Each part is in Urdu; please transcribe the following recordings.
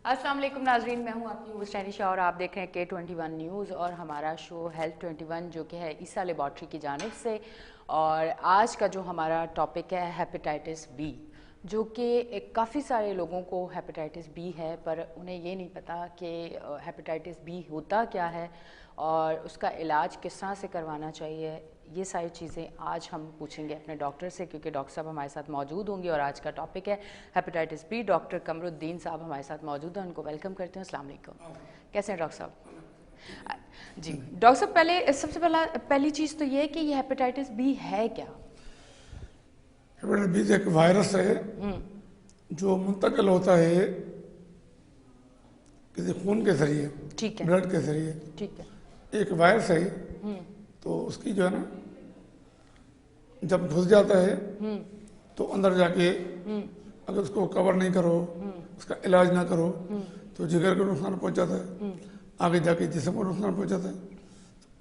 السلام علیکم ناظرین، میں ہوں آپ کی ہوسٹ انیشا اور آپ دیکھ رہے ہیں K21 نیوز اور ہمارا شو ہیلتھ 21 جو کہ ہے عیسیٰ لیبارٹری کی جانب سے. اور آج کا جو ہمارا ٹاپک ہے ہیپیٹائٹس بی، جو کہ کافی سارے لوگوں کو ہیپیٹائٹس بی ہے پر انہیں یہ نہیں پتہ کہ ہیپیٹائٹس بی ہوتا کیا ہے اور اس کا علاج کس طرح سے کروانا چاہیے. یہ ساری چیزیں آج ہم پوچھیں گے اپنے ڈاکٹر سے، کیونکہ ڈاکٹر صاحب ہمارے ساتھ موجود ہوں گے اور آج کا ٹاپک ہے ہیپیٹائٹس بی. ڈاکٹر قمر الدین صاحب ہمارے ساتھ موجود ہیں، ان کو ویلکم کرتے ہیں. السلام علیکم، کیسے ہیں ڈاکٹر صاحب؟ جی ڈاکٹر صاحب، سب سے پہلی چیز تو یہ ہے کہ یہ ہیپیٹائٹس بی ہے کیا؟ ہیپیٹائٹس بی ایک وائرس ہے جو منتقل ہوتا ہے کسی خون کے ذریعے، ٹھیک ہے، بلڈ کے ذریعے. ٹھیک ہے. ایک وائرس ہے تو اس کی جو ہے نا جب گھس جاتا ہے تو اندر جا کے اگر اس کو کور نہیں کرو، اس کا علاج نہ کرو تو جگر کو نقصان پہنچاتا ہے، آگے جا کے جسم کو نقصان پہنچاتا ہے،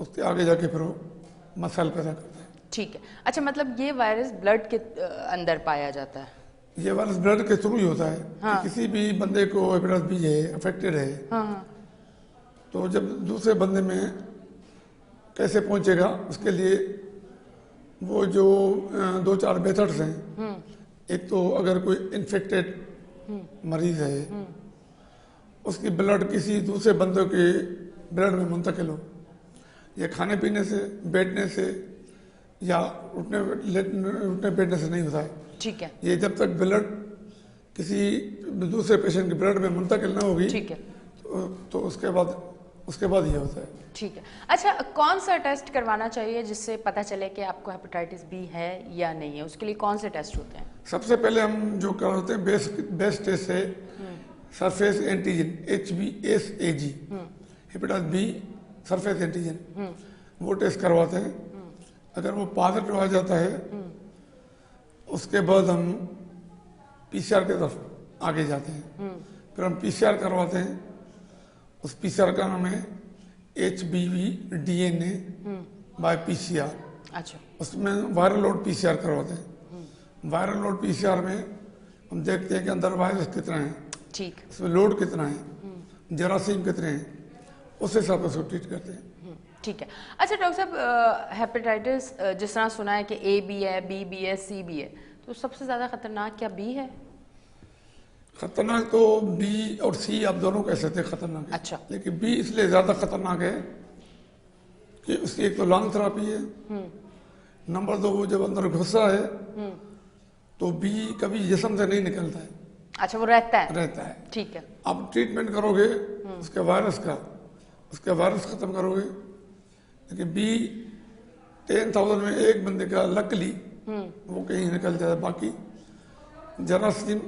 اس کے آگے جا کے پھر وہ مسائل پیدا کرتا ہے. ٹھیک ہے. اچھا، مطلب یہ وائرس بلڈ کے اندر پایا جاتا ہے؟ یہ وائرس بلڈ کے تھرو ہی ہوتا ہے کہ کسی بھی بندے کو ہیپیٹائٹس بی ہے، افیکٹڈ ہے، تو جب دوسرے بندے میں کیسے پہنچے گا اس کے لیے وہ جو 2-4 میتھڈس ہیں. ایک تو اگر کوئی انفیکٹڈ مریض ہے اس کی بلڈ کسی دوسرے بندے کے بلڈ میں منتقل ہو، یہ کھانے پینے سے، بیٹھنے سے یا اٹھنے بیٹھنے سے نہیں ہوتا ہے. ٹھیک ہے. یہ جب تک بلڈ کسی دوسرے پیشنٹ کے بلڈ میں منتقل نہ ہوگی ٹھیک ہے. تو اس کے بعد یہ ہوتا ہے. ٹھیک ہے. اچھا، کون سا ٹیسٹ کروانا چاہیے جس سے پتہ چلے کہ آپ کو ہیپیٹائٹس بی ہے یا نہیں ہے؟ اس کے لیے کون سے ٹیسٹ ہوتے ہیں؟ سب سے پہلے ہم جو کرواتے ہیں بیسٹ ٹیسٹ ہے surface antigen, HBsAg، hepatitis B surface antigen. وہ ٹیسٹ کرواتے ہیں. اگر وہ پازیٹیو آ جاتا ہے اس کے بعد ہم PCR کی طرف آگے جاتے ہیں. پھر ہم PCR کرواتے ہیں. اس PCR کا نام ہے HBV DNA بائی PCR. اچھا. اس میں وائرل لوڈ PCR کرواتے ہیں. وائرل لوڈ PCR میں ہم دیکھتے ہیں کہ اندر وائرس کتنا ہے، ٹھیک، اس میں لوڈ کتنا ہے، جراثیم کتنے ہیں، اس حساب سے اس کو ٹریٹ کرتے ہیں. ٹھیک ہے. اچھا ڈاکٹر صاحب، ہیپیٹائٹس جس طرح سنا ہے کہ A بھی ہے، B بھی ہے، C بھی ہے، تو سب سے زیادہ خطرناک کیا B ہے؟ خطرناک تو B اور C آپ دونوں کہہ سکتے ہیں خطرناک ہے. اچھا. لیکن B اس لیے زیادہ خطرناک ہے کہ اس کی ایک تو لانگ تھراپی ہے، نمبر 2 وہ جب اندر گھسا ہے تو B کبھی جسم سے نہیں نکلتا ہے. اچھا، وہ رہتا ہے. ٹھیک ہے. آپ ٹریٹمنٹ کرو گے اس کے وائرس ختم کرو گے. لیکن B 10,000 میں ایک بندے کا لکلی وہ کہیں نکل جاتا ہے. باقی جراثیم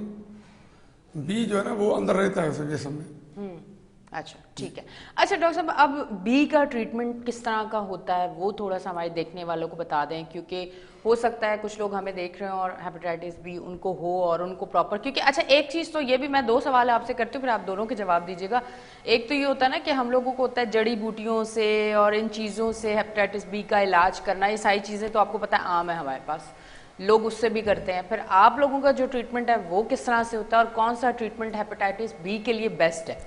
B جو ہے نا وہ اندر رہتا ہے اس جسم میں. اچھا، ٹھیک ہے. اچھا ڈاکٹر صاحب، اب B کا ٹریٹمنٹ کس طرح کا ہوتا ہے وہ تھوڑا سا ہمارے دیکھنے والوں کو بتا دیں، کیونکہ ہو سکتا ہے کچھ لوگ ہمیں دیکھ رہے ہیں اور ہیپیٹائٹس بی ان کو ہو اور ان کو پراپر، کیونکہ اچھا ایک چیز تو یہ بھی، میں 2 سوال آپ سے کرتی ہوں پھر آپ دونوں کے جواب دیجیے گا. ایک تو یہ ہوتا ہے نا کہ ہم لوگوں کو ہوتا ہے جڑی بوٹیوں سے اور ان چیزوں سے ہیپیٹائٹس بی کا علاج کرنا، یہ ساری چیزیں تو آپ کو پتہ ہے عام ہے ہمارے پاس، لوگ اس سے بھی کرتے ہیں. پھر آپ لوگوں کا جو ٹریٹمنٹ ہے وہ کس طرح سے ہوتا ہے اور کون سا ٹریٹمنٹ ہیپیٹائٹس بی کے لیے بیسٹ ہے،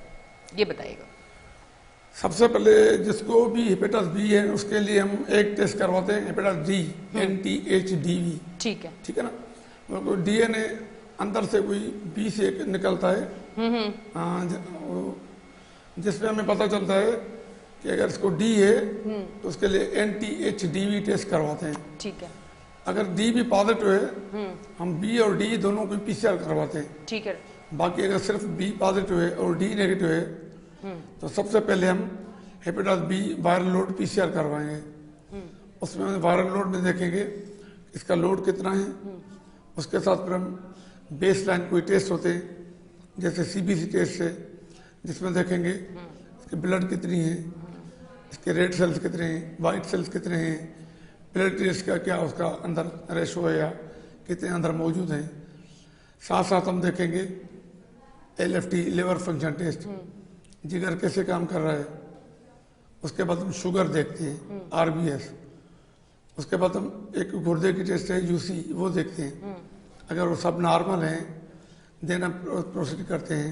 یہ بتائیے گا. سب سے پہلے جس کو بھی ہیپیٹائٹس بی ہے اس کے لیے ہم ایک ٹیسٹ کرواتے ہیں ہیپیٹائٹس ڈی، NTHDV. ٹھیک ہے. ٹھیک ہے نا. DNA اندر سے کوئی بی سے نکلتا ہے جس میں ہمیں پتہ چلتا ہے کہ اگر اس کو ڈی ہے تو اس کے لیے NTHDV ٹیسٹ کرواتے ہیں. ٹھیک ہے. اگر ڈی بھی پازیٹیو ہے ہم بی اور ڈی دونوں کو PCR کرواتے ہیں. ٹھیک ہے. باقی اگر صرف بی پازیٹیو ہے اور ڈی نیگیٹو ہے تو سب سے پہلے ہم hepatitis B viral load PCR کروائیں گے. اس میں وائرل لوڈ میں دیکھیں گے اس کا لوڈ کتنا ہے. اس کے ساتھ پھر ہم بیس لائن کوئی ٹیسٹ ہوتے ہیں جیسے CBC ٹیسٹ ہے جس میں دیکھیں گے اس کی بلڈ کتنی ہے، اس کے ریڈ سیلز کتنے ہیں، وائٹ سیلز کتنے ہیں، پلیٹلیٹس کا کیا اس کا اندر ریشو ہے یا کتنے اندر موجود ہیں. ساتھ ساتھ ہم دیکھیں گے LFT لیور فنکشن ٹیسٹ، جگر کیسے کام کر رہا ہے. اس کے بعد ہم شوگر دیکھتے ہیں RBS. اس کے بعد ہم ایک گردے کی ٹیسٹ ہے UC، وہ دیکھتے ہیں. اگر وہ سب نارمل ہیں دین ہم پروسیڈ کرتے ہیں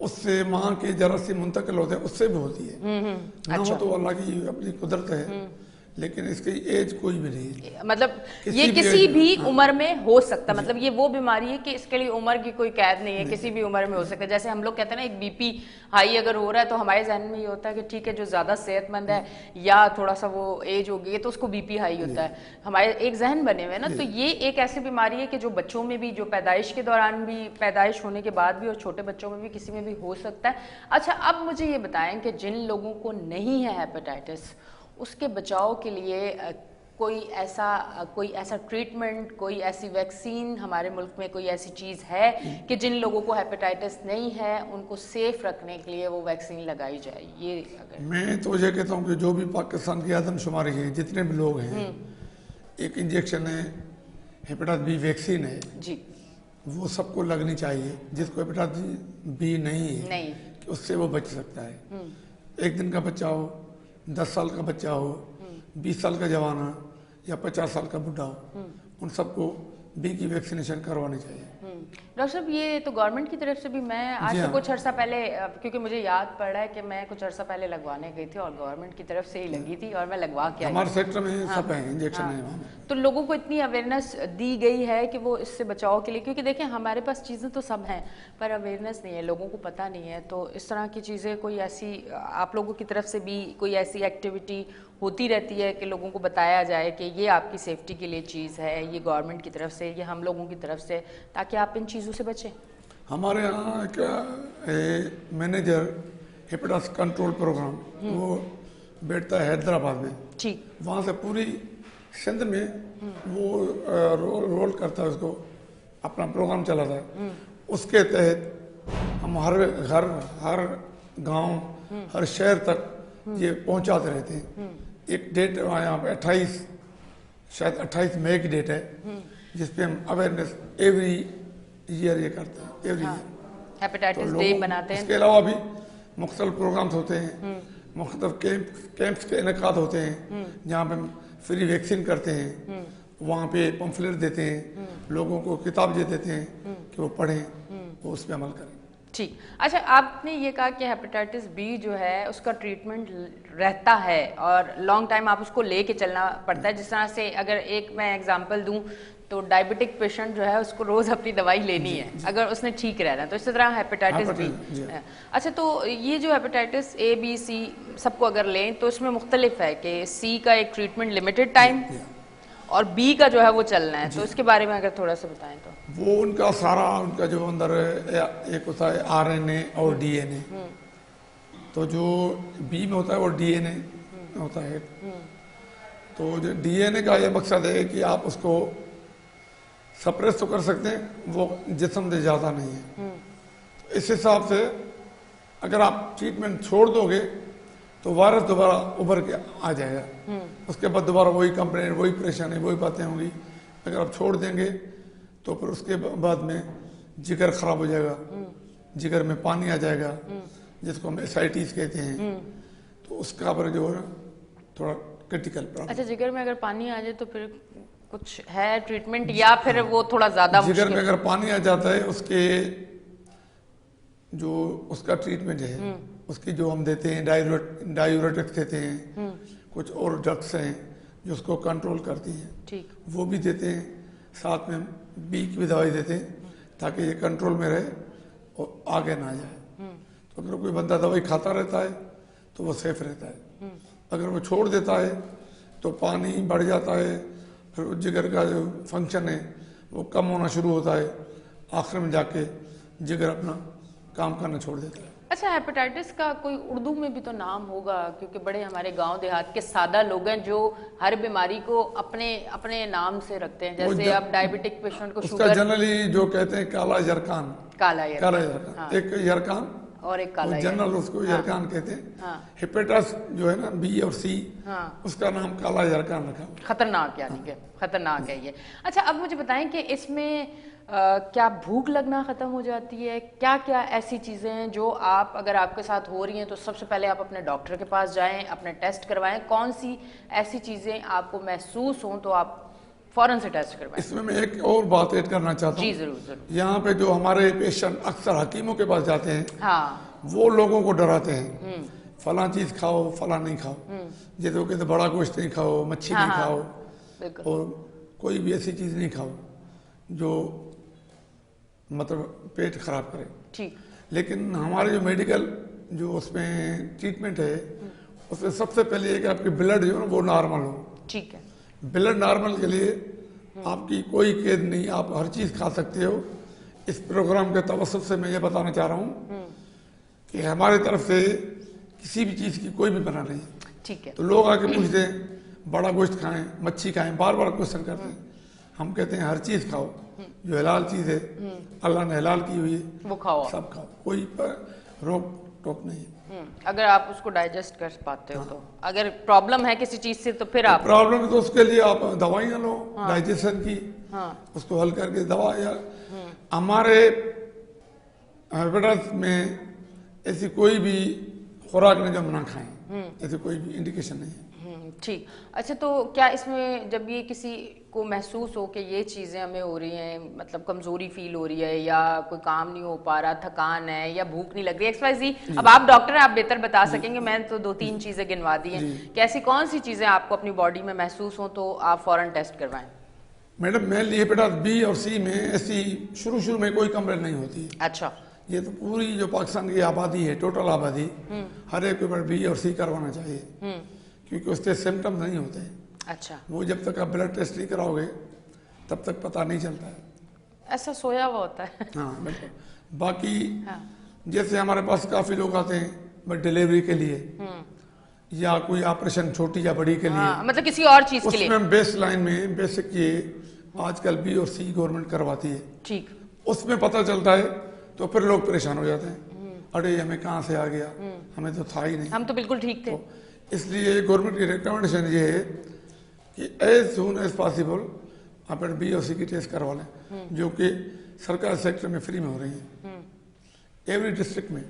اس سے ماں کے جراثیم منتقل ہوتے ہیں، اس سے بھی ہوتی ہے، نہ ہو تو اللہ کی اپنی قدرت ہے، لیکن اس کی ایج کوئی بھی نہیں ہے، مطلب یہ کسی بھی عمر میں ہو سکتا، مطلب یہ وہ بیماری ہے کہ اس کے لیے عمر کی کوئی قید نہیں ہے، کسی بھی عمر میں ہو سکتا ہے. جیسے ہم لوگ کہتے ہیں نا ایک بی پی ہائی اگر ہو رہا ہے تو ہمارے ذہن میں یہ ہوتا ہے کہ ٹھیک ہے جو زیادہ صحت مند ہے یا تھوڑا سا وہ ایج ہو گئی ہے تو اس کو بی پی ہائی ہوتا ہے، ہمارے ایک ذہن بنے ہوئے نا. تو یہ ایک ایسی بیماری ہے کہ جو بچوں میں بھی، جو پیدائش کے دوران بھی، پیدائش ہونے کے بعد بھی، اور چھوٹے بچوں میں بھی کسی میں بھی ہو سکتا ہے. اچھا اب مجھے یہ بتائیں کہ جن لوگوں کو نہیں ہے ہیپاٹائٹس، اس کے بچاؤ کے لیے کوئی ایسا ٹریٹمنٹ، کوئی ایسی ویکسین ہمارے ملک میں، کوئی ایسی چیز ہے کہ جن لوگوں کو ہیپاٹائٹس نہیں ہے ان کو سیف رکھنے کے لیے وہ ویکسین لگائی جائے؟ یہ اگر میں تو یہ کہتا ہوں کہ جو بھی پاکستان کی آدم شماری ہے، جتنے بھی لوگ ہیں، ایک انجیکشن ہے ہیپاٹائٹس بی ویکسین ہے جی وہ سب کو لگنی چاہیے. جس کو ہیپاٹائٹس بی نہیں ہے کہ اس سے وہ بچ سکتا ہے. 1 دن کا بچہ ہو، 10 سال کا بچہ ہو، 20 سال کا جوان ہو یا 50 سال کا بڈھا ہو، ان سب کو بی کی ویکسینیشن کروانی چاہیے. ڈاکٹر صاحب یہ تو گورنمنٹ کی طرف سے بھی، میں آج سے کچھ عرصہ پہلے، کیونکہ مجھے یاد پڑ رہا ہے کہ میں کچھ عرصہ پہلے لگوانے گئی تھی اور گورنمنٹ کی طرف سے ہی لگی تھی اور میں لگوا کے آئی. ہمارے سیکٹر میں سب ہیں انجیکشن ہیں. تو لوگوں کو اتنی اویئرنیس دی گئی ہے کہ وہ اس سے بچاؤ کے لیے، کیونکہ دیکھیں ہمارے پاس چیزیں تو سب ہیں پر اویئرنیس نہیں ہے، لوگوں کو پتہ نہیں ہے. تو اس طرح کی چیزیں کوئی ایسی آپ لوگوں کی طرف سے بھی کوئی ایسی ایکٹیویٹی ہوتی رہتی ہے کہ لوگوں کو بتایا جائے کہ یہ آپ کی سیفٹی کے لیے چیز ہے، یہ گورنمنٹ کی طرف سے، یہ ہم لوگوں کی طرف سے، تاکہ آپ ان چیزوں سے بچیں؟ ہمارے یہاں ایک مینیجر ہیپاٹائٹس کنٹرول پروگرام وہ بیٹھتا ہے حیدرآباد میں، ٹھیک، وہاں سے پوری سندھ میں وہ رول کرتا ہے، اس کو اپنا پروگرام چلاتا ہے. اس کے تحت ہم ہر گھر، ہر گاؤں، ہر شہر تک یہ پہنچاتے رہتے ہیں. ایک ڈیٹ یہاں پہ 28 مئی کی ڈیٹ ہے جس پہ ہم اویئرنیس ایوری ایئر یہ کرتے ہیں، ایوری ایئر ہیپاٹائٹس ڈے بناتے ہیں. اس کے علاوہ بھی مختلف پروگرامز ہوتے ہیں، مختلف کیمپس کے انعقاد ہوتے ہیں جہاں پہ ہم فری ویکسین کرتے ہیں. وہاں پہ پمفلیٹ دیتے ہیں، لوگوں کو کتاب دے دیتے ہیں کہ وہ پڑھیں، وہ اس پہ عمل کریں. ٹھیک. اچھا آپ نے یہ کہا کہ ہیپاٹائٹس بی جو ہے اس کا ٹریٹمنٹ رہتا ہے اور لانگ ٹائم آپ اس کو لے کے چلنا پڑتا ہے. جس طرح سے اگر ایک میں اگزامپل دوں تو ڈائبٹک پیشنٹ جو ہے اس کو روز اپنی دوائی لینی ہے اگر اس نے ٹھیک رہنا ہے. تو اسی طرح ہیپاٹائٹس بی. اچھا تو یہ جو ہیپاٹائٹس اے بی سی سب کو اگر لیں تو اس میں مختلف ہے کہ سی کا ایک ٹریٹمنٹ لمیٹڈ ٹائم اور بی کا جو ہے وہ چلنا ہے. تو اس کے بارے میں اگر تھوڑا سا بتائیں تو. وہ ان کا سارا ان کا جو اندر ایک ہوتا ہے RNA اور DNA. تو جو بی میں ہوتا ہے وہ DNA ہوتا ہے. تو جو DNA کا یہ مقصد ہے کہ آپ اس کو سپریس تو کر سکتے ہیں، وہ جسم سے زیادہ نہیں ہے. اس حساب سے اگر آپ ٹریٹمنٹ چھوڑ دو گے تو وائرس دوبارہ ابھر کے آ جائے گا. اس کے بعد دوبارہ وہی کمپلین، وہی پریشانی، وہی باتیں ہوں گی. اگر آپ چھوڑ دیں گے تو پھر اس کے بعد میں جگر خراب ہو جائے گا، جگر میں پانی آ جائے گا جس کو ہم ایسائٹیز کہتے ہیں. تو اس کا پر جو ہے تھوڑا کرٹیکل پرابلم. اچھا جگر میں اگر پانی آ جائے تو پھر کچھ ہے ٹریٹمنٹ یا پھر وہ تھوڑا زیادہ مشکل؟ جگر میں اگر پانی آ جاتا ہے اس کے جو اس کا ٹریٹمنٹ ہے، اس کی جو ہم دیتے ہیں ڈائیورٹکس دیتے ہیں، کچھ اور ڈرگس ہیں جو اس کو کنٹرول کرتی ہیں. ٹھیک. وہ بھی دیتے ہیں. ساتھ میں بی کی بھی دوائی دیتے ہیں تاکہ یہ کنٹرول میں رہے اور آگے نہ جائے. تو اگر کوئی بندہ دوائی کھاتا رہتا ہے تو وہ سیف رہتا ہے. اگر وہ چھوڑ دیتا ہے تو پانی بڑھ جاتا ہے، پھر جگر کا جو فنکشن ہے وہ کم ہونا شروع ہوتا ہے، آخر میں جا کے جگر اپنا کام کرنا چھوڑ دیتا ہے. اچھا ہیپاٹائٹس کا کوئی اردو میں بھی تو نام ہوگا، کیونکہ بڑے ہمارے گاؤں دیہات کے سادہ لوگ ہیں جو ہر بیماری کو اپنے اپنے نام سے رکھتے ہیں. جیسے اب ڈائبٹک پیشنٹ کو شوگر، اس کا جنرلی جو کہتے ہیں کالا یرکان. کالا یرکان ایک یرکان اور ایک کالا جنرل اس کو یرکان کہتے ہیں. ہیپاٹائٹس جو ہے نا بی اور سی، اس کا نام کالا یرکان رکھا. خطرناک، یعنی کہ خطرناک ہے یہ. اچھا اب مجھے بتائیں کہ اس میں کیا بھوک لگنا ختم ہو جاتی ہے؟ کیا کیا ایسی چیزیں ہیں جو آپ اگر آپ کے ساتھ ہو رہی ہیں تو سب سے پہلے آپ اپنے ڈاکٹر کے پاس جائیں، اپنے ٹیسٹ کروائیں؟ کون سی ایسی چیزیں آپ کو محسوس ہوں تو آپ فوراً سے ٹیسٹ کروائیں. اس میں میں ایک اور بات ایڈ کرنا چاہتا جی ہوں. ضرور ضرور. یہاں پہ جو ہمارے پیشنٹ اکثر حکیموں کے پاس جاتے ہیں ہاں وہ لوگوں کو ڈراتے ہیں فلاں چیز کھاؤ فلاں نہیں کھاؤ, جیسے وہ کہتے بڑا گوشت نہیں کھاؤ, مچھی نہیں کھاؤ, بالکل اور کوئی بھی ایسی چیز نہیں کھاؤ جو مطلب پیٹ خراب کرے. ٹھیک. لیکن ہمارے جو میڈیکل جو اس میں ٹریٹمنٹ ہے اس میں سب سے پہلے یہ کہ آپ کی بلڈ جو ہے نا وہ نارمل ہو. ٹھیک ہے. بلڈ نارمل کے لیے آپ کی کوئی قید نہیں, آپ ہر چیز کھا سکتے ہو. اس پروگرام کے توسط سے میں یہ بتانا چاہ رہا ہوں کہ ہمارے طرف سے کسی بھی چیز کی کوئی بھی منع نہیں. ٹھیک ہے. تو لوگ آ کے پوچھتے ہیں بڑا گوشت کھائیں مچھی کھائیں, بار بار کوشچن کرتے ہیں. ہم کہتے ہیں ہر چیز کھاؤ جو حلال چیز ہے اللہ نے حلال کی ہوئی ہے وہ کھاؤ, سب کھاؤ, کوئی روک ٹوک نہیں. اگر آپ اس کو ڈائجسٹ کر پاتے ہو تو. اگر پرابلم ہے کسی چیز سے تو پھر آپ پرابلم ہے تو اس کے لیے آپ دوائیاں لو ڈائجیشن کی, ہاں اس کو حل کر کے دوا. یا ہمارے ہیپیٹائٹس میں ایسی کوئی بھی خوراک نہیں جو ہم نہ کھائیں, ایسی کوئی بھی انڈیکیشن نہیں ہے. ٹھیک. اچھا تو کیا اس میں جب یہ کسی کو محسوس ہو کہ یہ چیزیں ہمیں ہو رہی ہیں, مطلب کمزوری فیل ہو رہی ہے یا کوئی کام نہیں ہو پا رہا, تھکان ہے یا بھوک نہیں لگ رہی, ایکس وائی زی, اب آپ ڈاکٹر ہیں آپ بہتر بتا سکیں گے, میں تو 2-3 چیزیں گنوا دی ہیں, کہ ایسی کون سی چیزیں آپ کو اپنی باڈی میں محسوس ہوں تو آپ فوراً ٹیسٹ کروائیں؟ میڈم مینلی ہیپیٹائٹس بی اور سی میں ایسی شروع میں کوئی کمپلین نہیں ہوتی. اچھا. یہ تو پوری جو پاکستان کی آبادی ہے, ٹوٹل آبادی, ہر ایک کو بی اور سی کروانا چاہیے, کیونکہ اس کے سمٹمز نہیں ہوتے ہیں. اچھا. وہ جب تک آپ بلڈ ٹیسٹ نہیں کراؤ گے تب تک پتہ نہیں چلتا ہے. ایسا سویا ہوا ہوتا ہے. ہاں بالکل. باقی جیسے ہمارے پاس کافی لوگ آتے ہیں بس ڈیلیوری کے لیے یا کوئی آپریشن چھوٹی یا بڑی کے لیے, مطلب کسی اور چیز کے اس لیے, میں بیس لائن میں بیسک یہ آج کل بی اور سی گورنمنٹ کرواتی ہے. ٹھیک. اس میں پتہ چلتا ہے تو پھر لوگ پریشان ہو جاتے ہیں, ارے ہمیں کہاں سے آ گیا, ہمیں تو تھا ہی نہیں. ہم تو بالکل ٹھیک تھے. اس لیے گورنمنٹ کی ریکمنڈیشن یہ ہے کہ ایز سون ایز پاسبل آپ بی اور سی کی ٹیسٹ کروا لیں, جو کہ سرکاری سیکٹر میں فری میں ہو رہی ہیں, ایوری ڈسٹرکٹ میں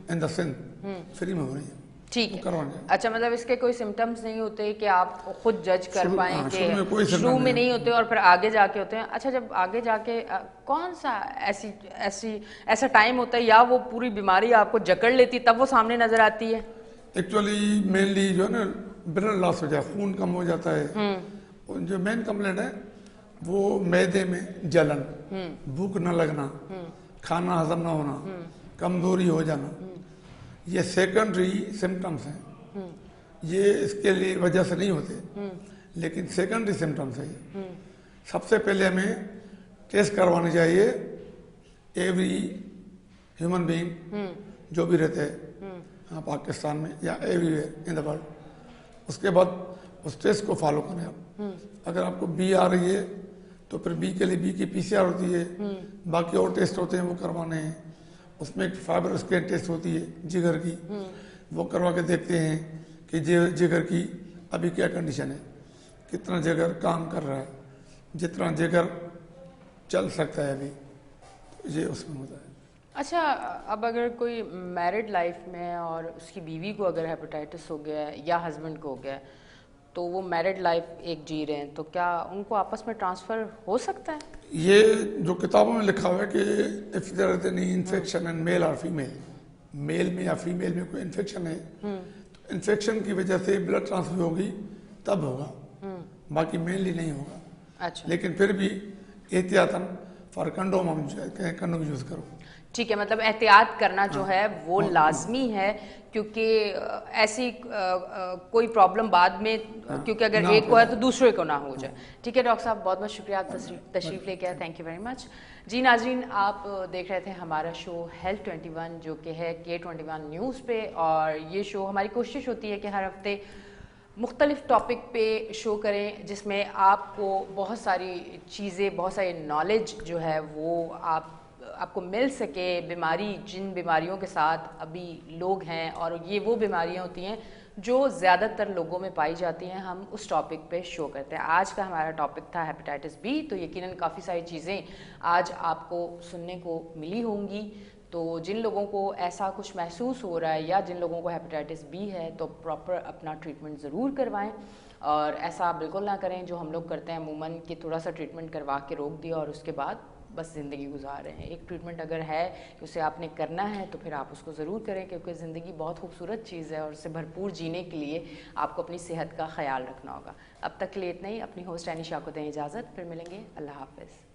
ان دا سندھ فری میں ہو رہی ہیں. ٹھیک ہے. اچھا, مطلب اس کے کوئی سمٹمز نہیں ہوتے کہ آپ خود جج کر پائیں کہ شروع میں نہیں ہوتے اور پھر آگے جا کے ہوتے ہیں؟ اچھا, جب آگے جا کے کون سا ایسا ٹائم ہوتا ہے یا وہ پوری بیماری آپ کو جکڑ لیتی تب وہ سامنے نظر آتی ہے؟ ایکچولی مینلی جو ہے نا بلڈ لاس ہو جائے, خون کم ہو جاتا ہے. جو مین کمپلینٹ ہے وہ معدے میں جلن, بھوک نہ لگنا, کھانا ہضم نہ ہونا, کمزوری ہو جانا, یہ سیکنڈری سمٹمس ہیں. یہ اس کے لیے وجہ سے نہیں ہوتے, لیکن سیکنڈری سمٹمس ہیں. سب سے پہلے ہمیں ٹیسٹ کروانی چاہیے ایوری ہیومن بینگ جو بھی رہتے ہیں پاکستان میں یا everywhere in the world. اس کے بعد اس ٹیسٹ کو فالو کریں آپ. اگر آپ کو بی آ رہی ہے تو پھر بی کے لیے بی کی پی سی آر ہوتی ہے, باقی اور ٹیسٹ ہوتے ہیں وہ کروانے ہیں. اس میں ایک فائبر اسکین ٹیسٹ ہوتی ہے جگر کی, وہ کروا کے دیکھتے ہیں کہ جگر کی ابھی کیا کنڈیشن ہے, کتنا جگر کام کر رہا ہے, جتنا جگر چل سکتا ہے ابھی, یہ اس میں ہوتا ہے. اچھا, اب اگر کوئی میرڈ لائف میں اور اس کی بیوی کو اگر ہیپیٹائٹس ہو گیا ہے یا ہسبینڈ کو ہو گیا ہے تو وہ میرڈ لائف ایک جی رہے ہیں, تو کیا ان کو آپس میں ٹرانسفر ہو سکتا ہے؟ یہ جو کتابوں میں لکھا ہوا ہے کہ if there is any infection in male or female, میل میں یا فیمیل میں کوئی انفیکشن ہے تو انفیکشن کی وجہ سے بلڈ ٹرانسفر ہوگی تب ہوگا, باقی مینلی نہیں ہوگا. اچھا. لیکن پھر بھی احتیاطاً فار کنڈوم ہم کنڈوم یوز کرو. ٹھیک ہے, مطلب احتیاط کرنا جو ہے وہ لازمی ہے, کیونکہ ایسی کوئی پرابلم بعد میں, کیونکہ اگر ایک کو ہے تو دوسرے کو نہ ہو جائے. ٹھیک ہے ڈاکٹر صاحب, بہت بہت شکریہ آپ تشریف لے کے آئے, تھینک یو ویری مچ. جی ناظرین, آپ دیکھ رہے تھے ہمارا شو ہیلتھ 21 جو کہ ہے K21 نیوز پہ, اور یہ شو ہماری کوشش ہوتی ہے کہ ہر ہفتے مختلف ٹاپک پہ شو کریں جس میں آپ کو بہت ساری چیزیں, بہت ساری نالج جو ہے وہ آپ کو مل سکے. بیماری, جن بیماریوں کے ساتھ ابھی لوگ ہیں اور یہ وہ بیماریاں ہوتی ہیں جو زیادہ تر لوگوں میں پائی جاتی ہیں, ہم اس ٹاپک پہ شو کرتے ہیں. آج کا ہمارا ٹاپک تھا ہیپیٹائٹس بی, تو یقیناً کافی ساری چیزیں آج آپ کو سننے کو ملی ہوں گی. تو جن لوگوں کو ایسا کچھ محسوس ہو رہا ہے یا جن لوگوں کو ہیپیٹائٹس بی ہے تو پراپر اپنا ٹریٹمنٹ ضرور کروائیں، اور ایسا بالکل نہ کریں جو ہم لوگ کرتے ہیں عموماً کہ تھوڑا سا ٹریٹمنٹ کروا کے روک دیا اور اس کے بعد بس زندگی گزار رہے ہیں۔ ایک ٹریٹمنٹ اگر ہے کہ اسے آپ نے کرنا ہے تو پھر آپ اس کو ضرور کریں، کیونکہ زندگی بہت خوبصورت چیز ہے اور اسے بھرپور جینے کے لیے آپ کو اپنی صحت کا خیال رکھنا ہوگا۔ اب تک کے لیے اتنا ہی۔ اپنی ہوسٹ انیشا کو دیں اجازت، پھر ملیں گے۔ اللہ حافظ۔